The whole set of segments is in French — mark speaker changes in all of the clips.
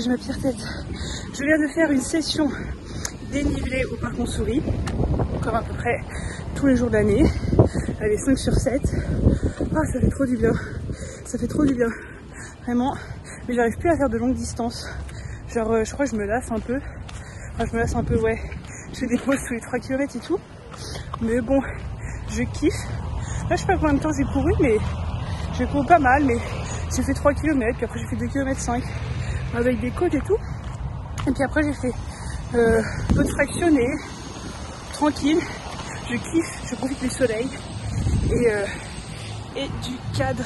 Speaker 1: j'ai ma pire tête. Je viens de faire une session dénivelée au parc Montsouris, comme à peu près tous les jours de l'année. Elle est 5 sur 7. Ah, ça fait trop du bien. Ça fait trop du bien. Vraiment. Mais j'arrive plus à faire de longues distances. Genre, je crois que je me lasse un peu. Enfin, je me lasse un peu, ouais. Je fais des pauses tous les 3 km et tout. Mais bon, je kiffe. Là, je sais pas combien de temps j'ai couru, mais j'ai couru pas mal. Mais j'ai fait 3 km, puis après j'ai fait 2 km 5 avec des côtes et tout. Et puis après j'ai fait côte fractionnée, tranquille. Je kiffe, je profite du soleil et du cadre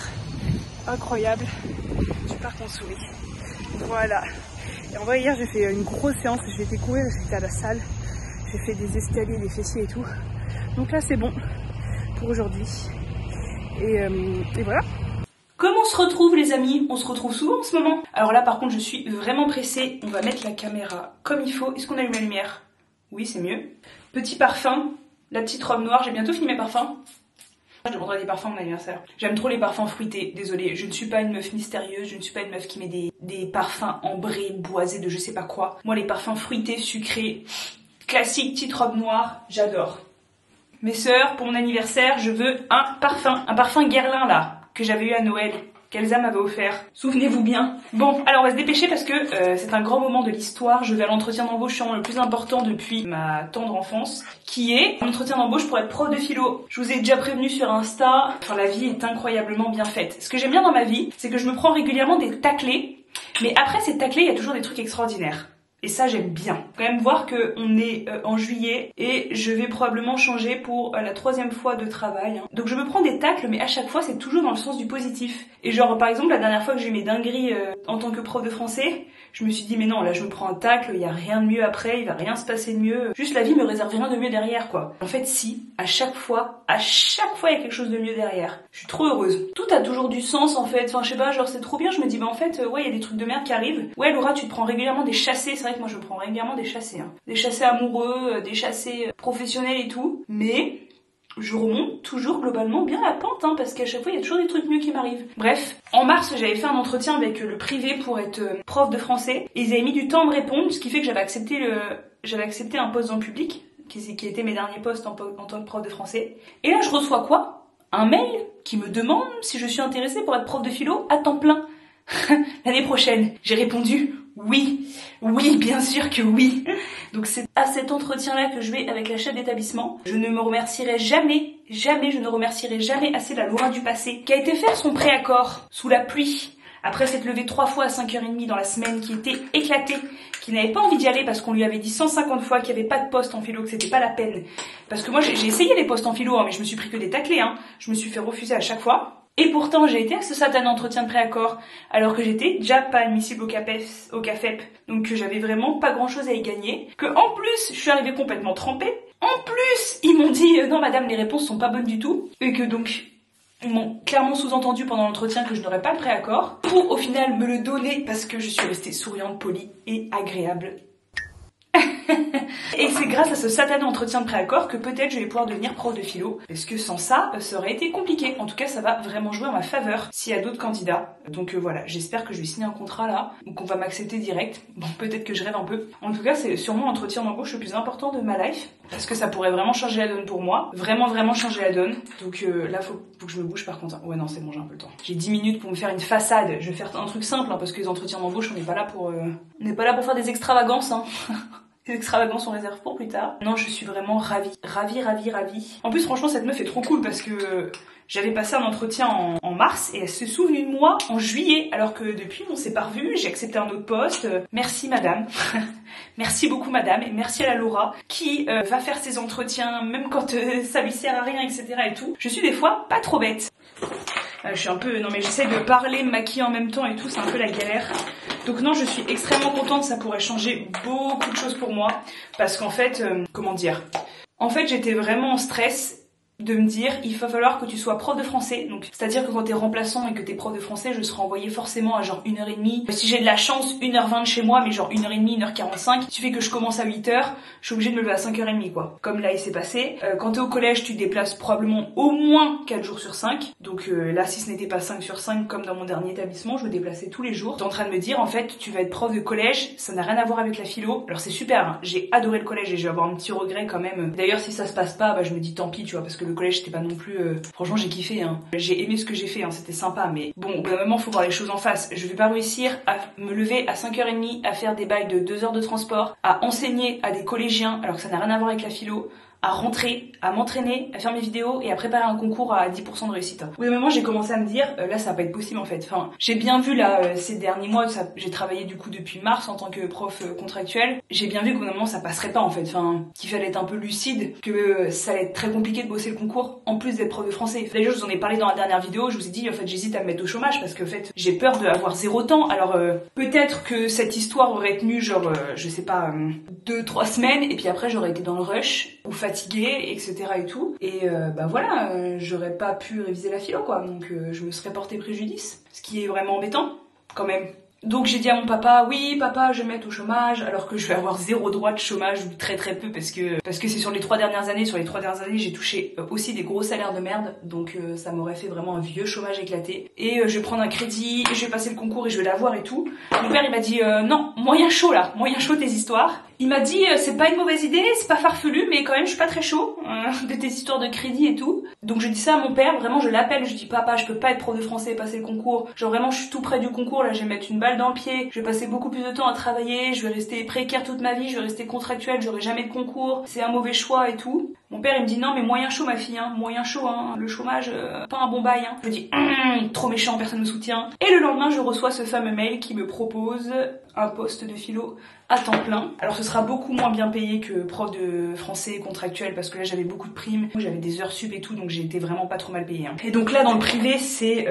Speaker 1: incroyable du parc Montsouris. Voilà. Et en vrai, hier j'ai fait une grosse séance. J'ai été courir, j'étais à la salle. J'ai fait des escaliers, des fessiers et tout. Donc là c'est bon pour aujourd'hui. Et voilà.
Speaker 2: Comment on se retrouve les amis? On se retrouve souvent en ce moment. Alors là par contre je suis vraiment pressée. On va mettre la caméra comme il faut. Est-ce qu'on allume la lumière? Oui, c'est mieux. Petit parfum, la petite robe noire. J'ai bientôt fini mes parfums. Je demanderai des parfums à mon anniversaire. J'aime trop les parfums fruités, désolée. Je ne suis pas une meuf mystérieuse, je ne suis pas une meuf qui met des parfums ambrés, boisés de je sais pas quoi. Moi les parfums fruités, sucrés, classique, petite robe noire, j'adore. Mes sœurs, pour mon anniversaire, je veux un parfum Guerlain là, que j'avais eu à Noël, qu'Elsa m'avait offert. Souvenez-vous bien. Bon, alors on va se dépêcher parce que c'est un grand moment de l'histoire. Je vais à l'entretien d'embauche le plus important depuis ma tendre enfance, qui est un entretien d'embauche pour être prof de philo. Je vous ai déjà prévenu sur Insta, enfin, la vie est incroyablement bien faite. Ce que j'aime bien dans ma vie, c'est que je me prends régulièrement des taclés, mais après ces taclés, il y a toujours des trucs extraordinaires. Et ça j'aime bien. Quand même voir qu'on est en juillet et je vais probablement changer pour la 3e fois de travail. Donc je me prends des tacles mais à chaque fois c'est toujours dans le sens du positif. Et genre par exemple la dernière fois que j'ai eu mes dingueries en tant que prof de français, je me suis dit mais non là je me prends un tacle, il y a rien de mieux après, il va rien se passer de mieux. Juste la vie me réserve rien de mieux derrière quoi. En fait si, à chaque fois il y a quelque chose de mieux derrière. Je suis trop heureuse. Tout a toujours du sens en fait. Enfin je sais pas, genre c'est trop bien, je me dis bah en fait ouais il y a des trucs de merde qui arrivent. Ouais Laura tu te prends régulièrement des chassés, c'est vrai que moi je me prends régulièrement des chassés. Des chassés amoureux, des chassés professionnels et tout. Mais je remonte toujours globalement bien la pente parce qu'à chaque fois il y a toujours des trucs mieux qui m'arrivent. Bref, en mars j'avais fait un entretien avec le privé pour être prof de français. Et ils avaient mis du temps à me répondre, ce qui fait que j'avais accepté un poste dans le public, qui était mes derniers postes en tant que prof de français. Et là je reçois quoi? Un mail qui me demande si je suis intéressée pour être prof de philo à temps plein. L'année prochaine. J'ai répondu oui, bien sûr que oui. Donc c'est à cet entretien-là que je vais avec la chef d'établissement. Je ne me remercierai jamais assez la Laura du passé qui a été faire son préaccord sous la pluie. Après s'être levée 3 fois à 5h30 dans la semaine, qui était éclatée, qui n'avait pas envie d'y aller parce qu'on lui avait dit 150 fois qu'il n'y avait pas de poste en philo, que c'était pas la peine. Parce que moi j'ai essayé les postes en philo, mais je me suis pris que des taclés. Je me suis fait refuser à chaque fois. Et pourtant, j'ai été à ce satané entretien de préaccord, alors que j'étais déjà pas admissible au CAFEP, donc que j'avais vraiment pas grand chose à y gagner, que en plus, je suis arrivée complètement trempée. En plus, ils m'ont dit non madame, les réponses sont pas bonnes du tout, et que donc, ils m'ont clairement sous-entendu pendant l'entretien que je n'aurais pas le préaccord, pour au final me le donner parce que je suis restée souriante, polie et agréable. Et c'est grâce à ce satané entretien de préaccord que peut-être je vais pouvoir devenir prof de philo, parce que sans ça, ça aurait été compliqué. En tout cas, ça va vraiment jouer en ma faveur s'il y a d'autres candidats. Donc voilà, j'espère que je vais signer un contrat là, ou qu'on va m'accepter direct. Bon, peut-être que je rêve un peu. En tout cas, c'est sûrement l'entretien d'embauche le plus important de ma life, parce que ça pourrait vraiment changer la donne pour moi. Vraiment changer la donne. Donc là, faut que je me bouge par contre. Ouais non, c'est bon, j'ai un peu le temps. J'ai 10 minutes pour me faire une façade. Je vais faire un truc simple, parce que les entretiens d'embauche, on n'est pas là pour faire des extravagances. Les extravagances on réserve pour plus tard. Non, je suis vraiment ravie. En plus, franchement, cette meuf est trop cool parce que j'avais passé un entretien en mars et elle se souvenue de moi en juillet, alors que depuis, on s'est pas revus, j'ai accepté un autre poste. Merci madame. Merci beaucoup madame et merci à la Laura qui va faire ses entretiens même quand ça lui sert à rien, etc. et tout. Je suis des fois pas trop bête. Je suis un peu... Non mais j'essaie de parler, me maquiller en même temps et tout, c'est un peu la galère. Donc non, je suis extrêmement contente, ça pourrait changer beaucoup de choses pour moi. Parce qu'en fait, comment dire ? En fait, j'étais vraiment en stress de me dire il va falloir que tu sois prof de français. Donc c'est-à-dire que quand t'es remplaçant et que t'es prof de français, je serai envoyée forcément à genre 1h30. Si j'ai de la chance, 1h20 de chez moi, mais genre 1h30, 1h45. Il suffit que je commence à 8h, je suis obligée de me lever à 5h30 quoi. Comme là il s'est passé. Quand t'es au collège, tu te déplaces probablement au moins 4 jours sur 5. Donc là si ce n'était pas 5 sur 5 comme dans mon dernier établissement, je me déplaçais tous les jours. T'es en train de me dire en fait tu vas être prof de collège, ça n'a rien à voir avec la philo. Alors c'est super, hein. J'ai adoré le collège et je vais avoir un petit regret quand même. D'ailleurs si ça se passe pas, bah je me dis tant pis tu vois, parce que le collège c'était pas non plus... Franchement j'ai kiffé, hein. J'ai aimé ce que j'ai fait, hein. C'était sympa, mais bon au bout d'un moment faut voir les choses en face. Je vais pas réussir à me lever à 5h30, à faire des bails de 2 heures de transport, à enseigner à des collégiens alors que ça n'a rien à voir avec la philo, à rentrer, à m'entraîner, à faire mes vidéos et à préparer un concours à 10% de réussite. Au bout d'un moment, j'ai commencé à me dire, là, ça va pas être possible en fait. Enfin, j'ai bien vu là, ces derniers mois, j'ai travaillé du coup depuis mars en tant que prof contractuel. J'ai bien vu qu'au bout d'un moment, ça passerait pas en fait. Enfin, qu'il fallait être un peu lucide, que ça allait être très compliqué de bosser le concours, en plus d'être prof de français. D'ailleurs, je vous en ai parlé dans la dernière vidéo, je vous ai dit, en fait, j'hésite à me mettre au chômage parce que en fait, j'ai peur d'avoir 0 temps. Alors, peut-être que cette histoire aurait tenu genre, je sais pas, 2-3 semaines et puis après, j'aurais été dans le rush ou fatiguée, etc. et tout. Et bah voilà, j'aurais pas pu réviser la philo quoi, donc je me serais porté préjudice, ce qui est vraiment embêtant quand même. Donc j'ai dit à mon papa, oui papa je vais me mettre au chômage, alors que je vais avoir 0 droit de chômage ou très très peu parce que c'est sur les 3 dernières années, j'ai touché aussi des gros salaires de merde, donc ça m'aurait fait vraiment un vieux chômage éclaté. Et je vais prendre un crédit, et je vais passer le concours et je vais l'avoir et tout. Mon père il m'a dit non, moyen chaud là, moyen chaud tes histoires. Il m'a dit c'est pas une mauvaise idée, c'est pas farfelu, mais quand même je suis pas très chaud de tes histoires de crédit et tout. Donc je dis ça à mon père, vraiment je l'appelle, je dis papa je peux pas être prof de français et passer le concours, genre vraiment je suis tout près du concours, là je vais mettre une balle dans le pied, je vais passer beaucoup plus de temps à travailler, je vais rester précaire toute ma vie, je vais rester contractuelle, j'aurai jamais de concours, c'est un mauvais choix et tout. Mon père il me dit non mais moyen chaud ma fille, hein, moyen chaud, hein, le chômage, pas un bon bail. Hein. Je dis trop méchant, personne me soutient. Et le lendemain je reçois ce fameux mail qui me propose un poste de philo à temps plein. Alors ce sera beaucoup moins bien payé que prof de français contractuel parce que là j'avais beaucoup de primes, j'avais des heures sup et tout, donc j'ai été vraiment pas trop mal payée. Hein. Et donc là dans le privé c'est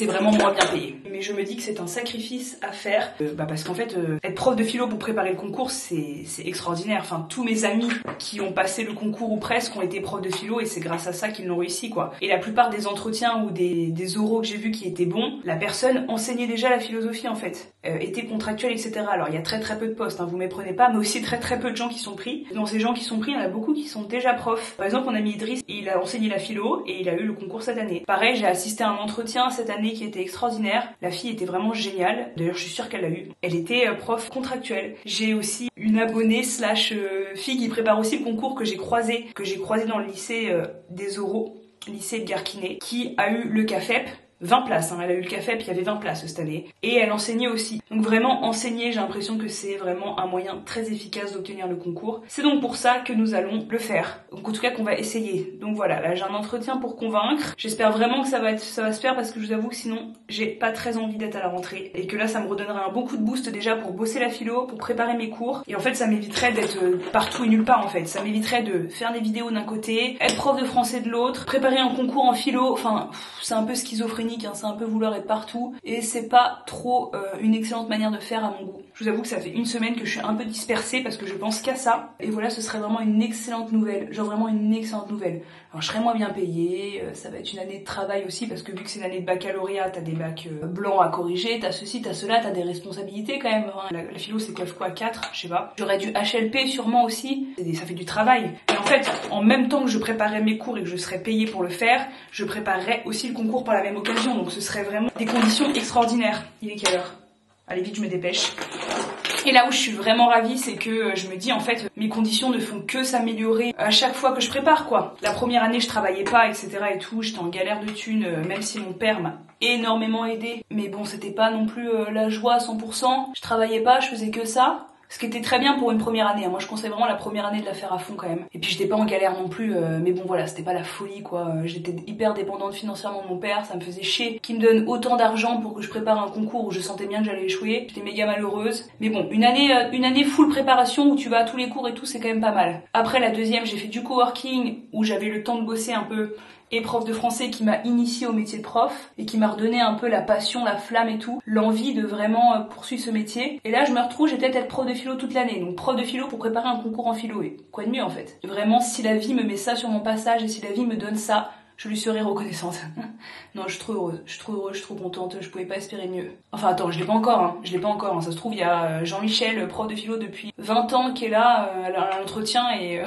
Speaker 2: vraiment moins bien payé. Mais je me dis que c'est un sacrifice à faire parce qu'en fait être prof de philo pour préparer le concours c'est extraordinaire. Enfin tous mes amis qui ont passé le concours ou presque ont été profs de philo et c'est grâce à ça qu'ils l'ont réussi quoi. Et la plupart des entretiens ou des oraux que j'ai vus qui étaient bons, la personne enseignait déjà la philosophie en fait, était contractuelle etc. Alors il y a très très peu de postes, hein, vous méprenez pas, mais aussi très très peu de gens qui sont pris. Dans ces gens qui sont pris, il y en a beaucoup qui sont déjà profs. Par exemple on a mis Idriss, il a enseigné la philo et il a eu le concours cette année. Pareil j'ai assisté à un entretien cette année qui était extraordinaire, la fille était vraiment géniale, d'ailleurs je suis sûre qu'elle l'a eu. Elle était prof contractuelle. J'ai aussi une abonnée slash fille qui prépare aussi le concours que j'ai croisé dans le lycée des oraux, lycée de Garquinet, qui a eu le CAFEP. 20 places, hein. Elle a eu le CAFEP, il y avait 20 places cette année. Et elle enseignait aussi. Donc vraiment, enseigner, j'ai l'impression que c'est vraiment un moyen très efficace d'obtenir le concours. C'est donc pour ça que nous allons le faire. Donc en tout cas qu'on va essayer. Donc voilà, là j'ai un entretien pour convaincre. J'espère vraiment que ça va se faire parce que je vous avoue que sinon, j'ai pas très envie d'être à la rentrée. Et que là, ça me redonnera un bon coup de boost déjà pour bosser la philo, pour préparer mes cours. Et en fait, ça m'éviterait d'être partout et nulle part en fait. Ça m'éviterait de faire des vidéos d'un côté, être prof de français de l'autre, préparer un concours en philo. Enfin, c'est un peu schizophrénique. C'est un peu vouloir être partout et c'est pas trop une excellente manière de faire à mon goût. Je vous avoue que ça fait une semaine que je suis un peu dispersée parce que je pense qu'à ça et voilà ce serait vraiment une excellente nouvelle, genre vraiment une excellente nouvelle. Alors je serais moins bien payée, ça va être une année de travail aussi parce que vu que c'est une année de baccalauréat, t'as des bacs blancs à corriger, t'as ceci, t'as cela, t'as des responsabilités quand même. Hein. La philo c'est quoi 4, je sais pas. J'aurais du HLP sûrement aussi, ça fait du travail. Et en fait, en même temps que je préparais mes cours et que je serais payée pour le faire, je préparerais aussi le concours par la même occasion. Donc ce serait vraiment des conditions extraordinaires. Il est quelle heure? Allez vite, je me dépêche. Et là où je suis vraiment ravie, c'est que je me dis en fait mes conditions ne font que s'améliorer à chaque fois que je prépare quoi. La première année je travaillais pas etc et tout, j'étais en galère de thunes même si mon père m'a énormément aidé. Mais bon c'était pas non plus la joie à 100%, je travaillais pas, je faisais que ça. Ce qui était très bien pour une première année. Moi, je conseille vraiment la première année de la faire à fond quand même. Et puis, j'étais pas en galère non plus. Mais bon, voilà, c'était pas la folie, quoi. J'étais hyper dépendante financièrement de mon père. Ça me faisait chier qu'il me donne autant d'argent pour que je prépare un concours où je sentais bien que j'allais échouer. J'étais méga malheureuse. Mais bon, une année full préparation où tu vas à tous les cours et tout, c'est quand même pas mal. Après, la deuxième, j'ai fait du coworking où j'avais le temps de bosser un peu. Et prof de français qui m'a initiée au métier de prof et qui m'a redonné un peu la passion, la flamme et tout, l'envie de vraiment poursuivre ce métier. Et là je me retrouve, j'ai peut-être être prof de philo toute l'année, donc prof de philo pour préparer un concours en philo, et quoi de mieux en fait. Vraiment, si la vie me met ça sur mon passage et si la vie me donne ça, je lui serai reconnaissante. Non, je suis trop heureuse, je suis trop contente, je pouvais pas espérer mieux. Enfin attends, je l'ai pas encore, hein, ça se trouve il y a Jean-Michel, prof de philo depuis 20 ans qui est là à l'entretien et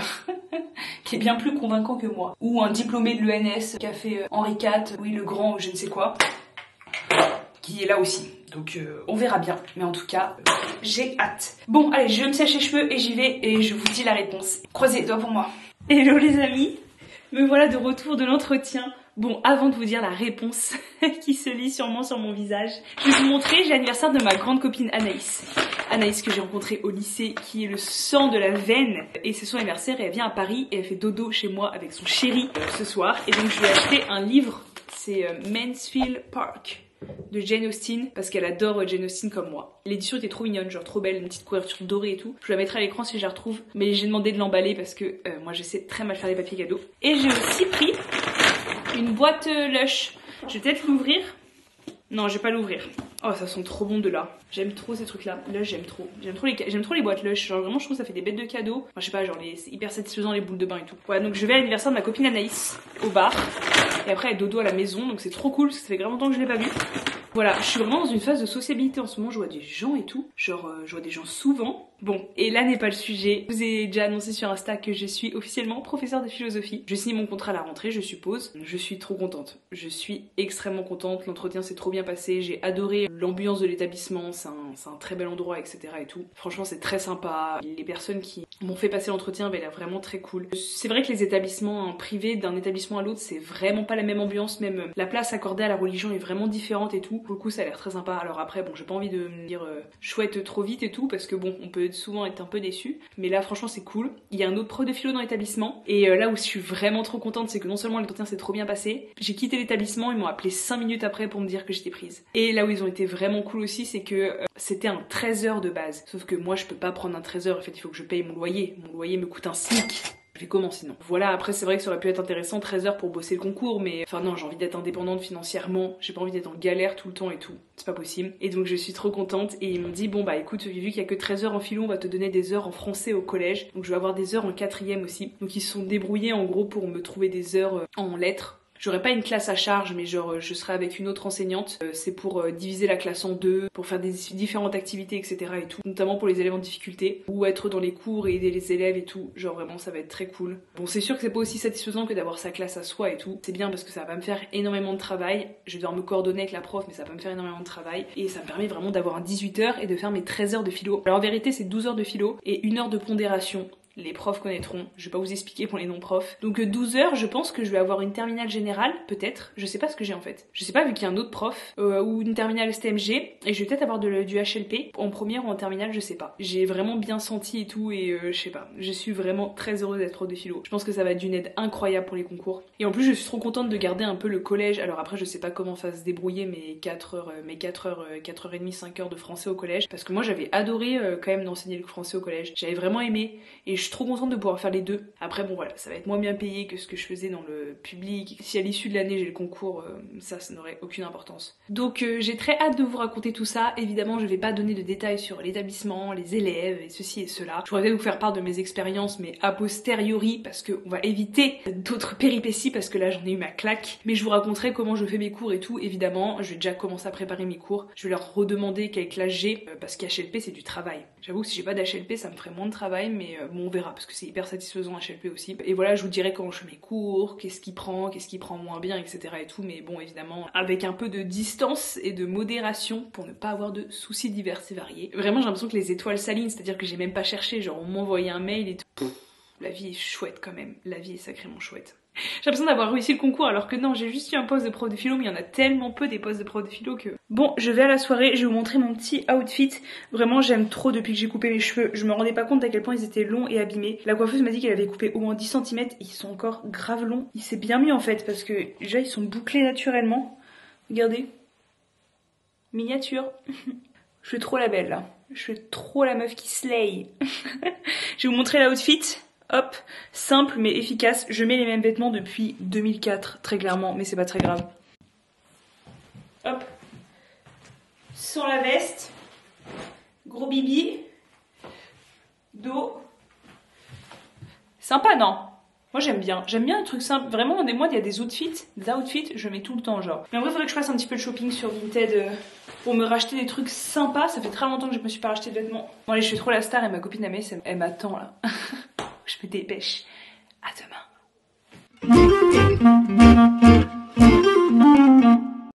Speaker 2: qui est bien plus convaincant que moi. Ou un diplômé de l'ENS qui a fait Henri IV, oui le grand ou je ne sais quoi, qui est là aussi. Donc on verra bien, mais en tout cas, j'ai hâte. Bon, allez, je me sèche les cheveux et j'y vais et je vous dis la réponse. Croisez les doigts pour moi. Hello les amis, me voilà de retour de l'entretien. Bon, avant de vous dire la réponse qui se lit sûrement sur mon visage, je vais vous montrer, j'ai l'anniversaire de ma grande copine Anaïs. Anaïs que j'ai rencontrée au lycée, qui est le sang de la veine. Et c'est son anniversaire et elle vient à Paris et elle fait dodo chez moi avec son chéri ce soir. Et donc je lui ai acheté un livre, c'est Mansfield Park de Jane Austen, parce qu'elle adore Jane Austen comme moi. L'édition était trop mignonne, genre trop belle, une petite couverture dorée et tout. Je vous la mettrai à l'écran si je la retrouve, mais j'ai demandé de l'emballer parce que moi je sais très mal faire les papiers cadeaux. Et j'ai aussi pris une boîte Lush. Je vais peut-être l'ouvrir. Non, je vais pas l'ouvrir. Oh, ça sent trop bon de là. J'aime trop ces trucs-là. Lush, j'aime trop. J'aime trop les boîtes Lush. Genre vraiment, je trouve que ça fait des bêtes de cadeaux. Enfin, je sais pas, genre c'est hyper satisfaisant les boules de bain et tout. Voilà, donc je vais à l'anniversaire de ma copine Anaïs au bar. Et après, elle dodo à la maison, donc c'est trop cool parce que ça fait grave longtemps que je l'ai pas vue. Voilà, je suis vraiment dans une phase de sociabilité en ce moment, je vois des gens et tout. Genre, je vois des gens souvent. Bon, et là n'est pas le sujet. Je vous ai déjà annoncé sur Insta que je suis officiellement professeure de philosophie. Je signe mon contrat à la rentrée, je suppose. Je suis trop contente. Je suis extrêmement contente. L'entretien s'est trop bien passé. J'ai adoré l'ambiance de l'établissement. C'est un très bel endroit, etc. et tout. Franchement, c'est très sympa. Les personnes qui m'ont fait passer l'entretien avaient l'air vraiment très cool. C'est vrai que les établissements privés d'un établissement à l'autre, c'est vraiment pas la même ambiance. Même la place accordée à la religion est vraiment différente et tout. Pour le coup, ça a l'air très sympa. Alors après, bon, j'ai pas envie de me dire chouette trop vite et tout, parce que bon, on peut souvent être un peu déçu. Mais là, franchement, c'est cool. Il y a un autre prof de philo dans l'établissement. Et là où je suis vraiment trop contente, c'est que non seulement l'entretien s'est trop bien passé, j'ai quitté l'établissement, ils m'ont appelé 5 minutes après pour me dire que j'étais prise. Et là où ils ont été vraiment cool aussi, c'est que c'était un 13 heures de base. Sauf que moi, je peux pas prendre un 13 heures. En fait, il faut que je paye mon loyer. Mon loyer me coûte un SMIC. Je fais comment sinon? Voilà, après c'est vrai que ça aurait pu être intéressant 13 heures pour bosser le concours, mais enfin non, j'ai envie d'être indépendante financièrement, j'ai pas envie d'être en galère tout le temps et tout, c'est pas possible. Et donc je suis trop contente et ils m'ont dit bon bah écoute, vu qu'il y a que 13 heures en philo, on va te donner des heures en français au collège, donc je vais avoir des heures en 4e aussi. Donc ils se sont débrouillés en gros pour me trouver des heures en lettres. J'aurais pas une classe à charge, mais genre je serai avec une autre enseignante. C'est pour diviser la classe en deux, pour faire des différentes activités, etc. et tout. Notamment pour les élèves en difficulté, ou être dans les cours et aider les élèves et tout. Genre vraiment ça va être très cool. Bon, c'est sûr que c'est pas aussi satisfaisant que d'avoir sa classe à soi et tout. C'est bien parce que ça va pas me faire énormément de travail. Je vais devoir me coordonner avec la prof, mais ça va pas me faire énormément de travail. Et ça me permet vraiment d'avoir un 18 heures et de faire mes 13 heures de philo. Alors en vérité c'est 12 heures de philo et 1 heure de pondération. Les profs connaîtront, je vais pas vous expliquer pour les non-profs. Donc 12 heures, je pense que je vais avoir une terminale générale, peut-être. Je sais pas ce que j'ai en fait. Je sais pas vu qu'il y a un autre prof, ou une terminale STMG, et je vais peut-être avoir du HLP, en première ou en terminale, je sais pas. J'ai vraiment bien senti et tout, et je sais pas. Je suis vraiment très heureuse d'être prof de philo. Je pense que ça va être d'une aide incroyable pour les concours. Et en plus, je suis trop contente de garder un peu le collège. Alors après, je sais pas comment ça va se débrouiller mes 4h30, 5 heures de français au collège. Parce que moi, j'avais adoré quand même d'enseigner le français au collège. J'avais vraiment aimé. Et je suis trop contente de pouvoir faire les deux. Après bon voilà, ça va être moins bien payé que ce que je faisais dans le public. Si à l'issue de l'année j'ai le concours, ça n'aurait aucune importance. Donc j'ai très hâte de vous raconter tout ça. Évidemment je vais pas donner de détails sur l'établissement, les élèves et ceci et cela. Je pourrais peut-être vous faire part de mes expériences mais a posteriori parce qu'on va éviter d'autres péripéties parce que là j'en ai eu ma claque. Mais je vous raconterai comment je fais mes cours et tout. Évidemment je vais déjà commencer à préparer mes cours. Je vais leur redemander quelle classe j'ai parce qu'HLP c'est du travail. J'avoue que si j'ai pas d'HLP ça me ferait moins de travail mais bon on verra parce que c'est hyper satisfaisant HLP aussi. Et voilà, je vous dirai comment je fais mes cours, qu'est-ce qui prend moins bien, etc. et tout. Mais bon, évidemment, avec un peu de distance et de modération pour ne pas avoir de soucis divers et variés. Vraiment, j'ai l'impression que les étoiles s'alignent, c'est-à-dire que j'ai même pas cherché. Genre, on m'envoyait un mail et tout. Pff, la vie est chouette quand même. La vie est sacrément chouette. J'ai l'impression d'avoir réussi le concours alors que non, j'ai juste eu un poste de prof de philo mais il y en a tellement peu des postes de prof de philo que... Bon, je vais à la soirée, je vais vous montrer mon petit outfit. Vraiment, j'aime trop depuis que j'ai coupé mes cheveux. Je me rendais pas compte à quel point ils étaient longs et abîmés. La coiffeuse m'a dit qu'elle avait coupé au moins 10 cm et ils sont encore grave longs. Il s'est bien mis en fait parce que déjà ils sont bouclés naturellement. Regardez. Miniature. Je suis trop la belle là. Je suis trop la meuf qui slay. Je vais vous montrer l'outfit. Hop, simple mais efficace. Je mets les mêmes vêtements depuis 2004, très clairement, mais c'est pas très grave. Hop, sans la veste, gros bibi, dos. Sympa, non? Moi j'aime bien les trucs simples. Vraiment, moi il y a des outfits, je mets tout le temps genre. Mais en vrai, il faudrait que je fasse un petit peu de shopping sur Vinted pour me racheter des trucs sympas. Ça fait très longtemps que je me suis pas racheté de vêtements. Bon allez, je fais trop la star et ma copine Amès, elle m'attend là. Je me dépêche. À demain.